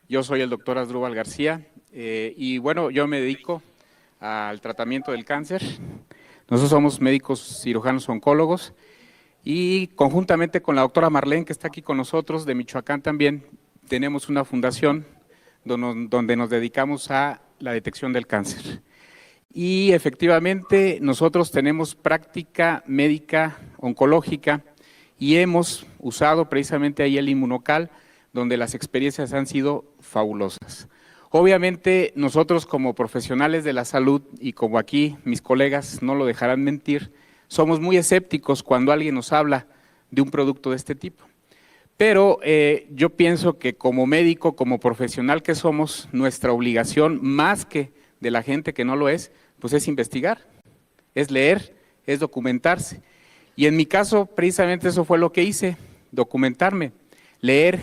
Yo soy el doctor Asdrúbal García y bueno, yo me dedico al tratamiento del cáncer. Nosotros somos médicos cirujanos oncólogos y conjuntamente con la doctora Marlene, que está aquí con nosotros, de Michoacán también, tenemos una fundación donde nos dedicamos a la detección del cáncer. Y efectivamente nosotros tenemos práctica médica oncológica y hemos usado precisamente ahí el Inmunocal, donde las experiencias han sido fabulosas. Obviamente nosotros como profesionales de la salud y como aquí mis colegas no lo dejarán mentir, somos muy escépticos cuando alguien nos habla de un producto de este tipo. Pero yo pienso que como médico, como profesional que somos, nuestra obligación, más que de la gente que no lo es, pues es investigar, es leer, es documentarse. Y en mi caso, precisamente eso fue lo que hice, documentarme, leer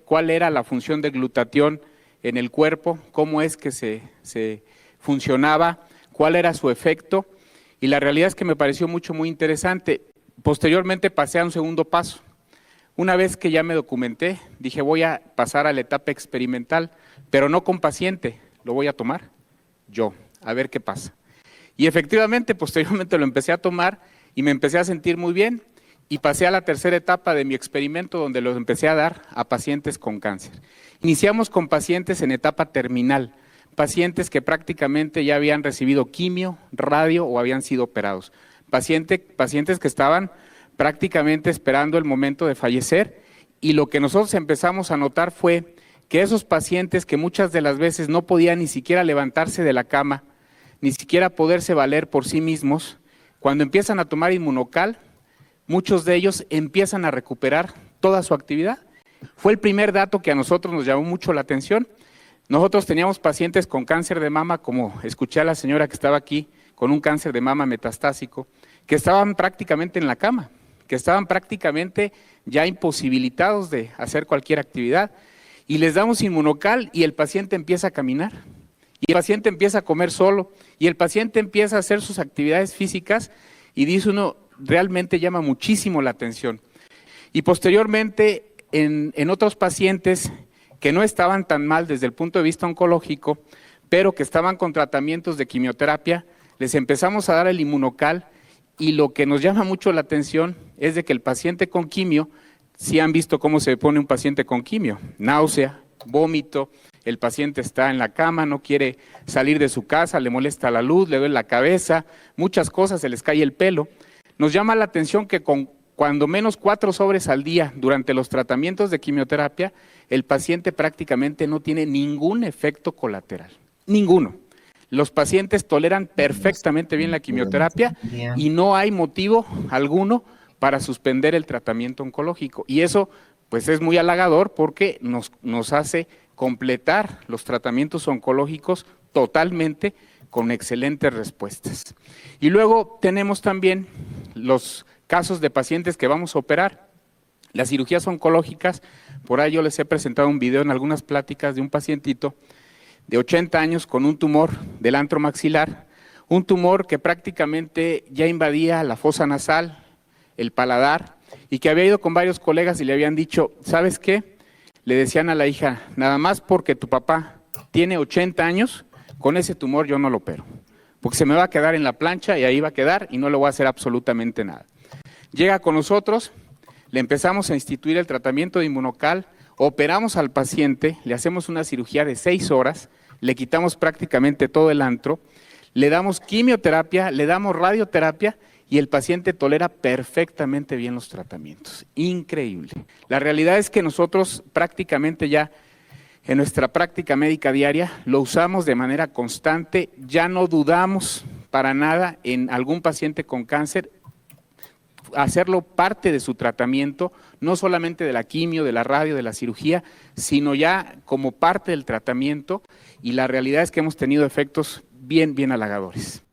cuál era la función del glutatión en el cuerpo, cómo es que se funcionaba, cuál era su efecto, y la realidad es que me pareció muy interesante. Posteriormente pasé a un segundo paso. Una vez que ya me documenté, dije voy a pasar a la etapa experimental, pero no con paciente, lo voy a tomar yo, a ver qué pasa. Y efectivamente, posteriormente lo empecé a tomar y me empecé a sentir muy bien y pasé a la tercera etapa de mi experimento donde lo empecé a dar a pacientes con cáncer. Iniciamos con pacientes en etapa terminal, pacientes que prácticamente ya habían recibido quimio, radio o habían sido operados, pacientes que estaban prácticamente esperando el momento de fallecer, y lo que nosotros empezamos a notar fue que esos pacientes que muchas de las veces no podían ni siquiera levantarse de la cama, ni siquiera poderse valer por sí mismos, cuando empiezan a tomar Inmunocal, muchos de ellos empiezan a recuperar toda su actividad. Fue el primer dato que a nosotros nos llamó mucho la atención. Nosotros teníamos pacientes con cáncer de mama, como escuché a la señora que estaba aquí, con un cáncer de mama metastásico, que estaban prácticamente en la cama, que estaban prácticamente ya imposibilitados de hacer cualquier actividad, y les damos Inmunocal y el paciente empieza a caminar, y el paciente empieza a comer solo, y el paciente empieza a hacer sus actividades físicas, y dice uno, realmente llama muchísimo la atención. Y posteriormente, en otros pacientes que no estaban tan mal desde el punto de vista oncológico, pero que estaban con tratamientos de quimioterapia, les empezamos a dar el Inmunocal, y lo que nos llama mucho la atención es de que el paciente con quimio, sí han visto cómo se pone un paciente con quimio, náusea, vómito, el paciente está en la cama, no quiere salir de su casa, le molesta la luz, le duele la cabeza, muchas cosas, se les cae el pelo. Nos llama la atención que con cuando menos 4 sobres al día durante los tratamientos de quimioterapia, el paciente prácticamente no tiene ningún efecto colateral, ninguno. Los pacientes toleran perfectamente bien la quimioterapia y no hay motivo alguno para suspender el tratamiento oncológico. Y eso pues es muy halagador porque nos hace completar los tratamientos oncológicos totalmente con excelentes respuestas. Y luego tenemos también los casos de pacientes que vamos a operar. Las cirugías oncológicas, por ahí yo les he presentado un video en algunas pláticas de un pacientito de 80 años con un tumor del antro maxilar, un tumor que prácticamente ya invadía la fosa nasal, el paladar, y que había ido con varios colegas y le habían dicho, ¿sabes qué? Le decían a la hija, nada más porque tu papá tiene 80 años, con ese tumor yo no lo opero, porque se me va a quedar en la plancha y ahí va a quedar y no le voy a hacer absolutamente nada. Llega con nosotros, le empezamos a instituir el tratamiento de Inmunocal, operamos al paciente, le hacemos una cirugía de 6 horas, le quitamos prácticamente todo el antro, le damos quimioterapia, le damos radioterapia y el paciente tolera perfectamente bien los tratamientos. Increíble. La realidad es que nosotros prácticamente ya en nuestra práctica médica diaria lo usamos de manera constante, ya no dudamos para nada en algún paciente con cáncer, hacerlo parte de su tratamiento, no solamente de la quimio, de la radio, de la cirugía, sino ya como parte del tratamiento, y la realidad es que hemos tenido efectos bien halagadores.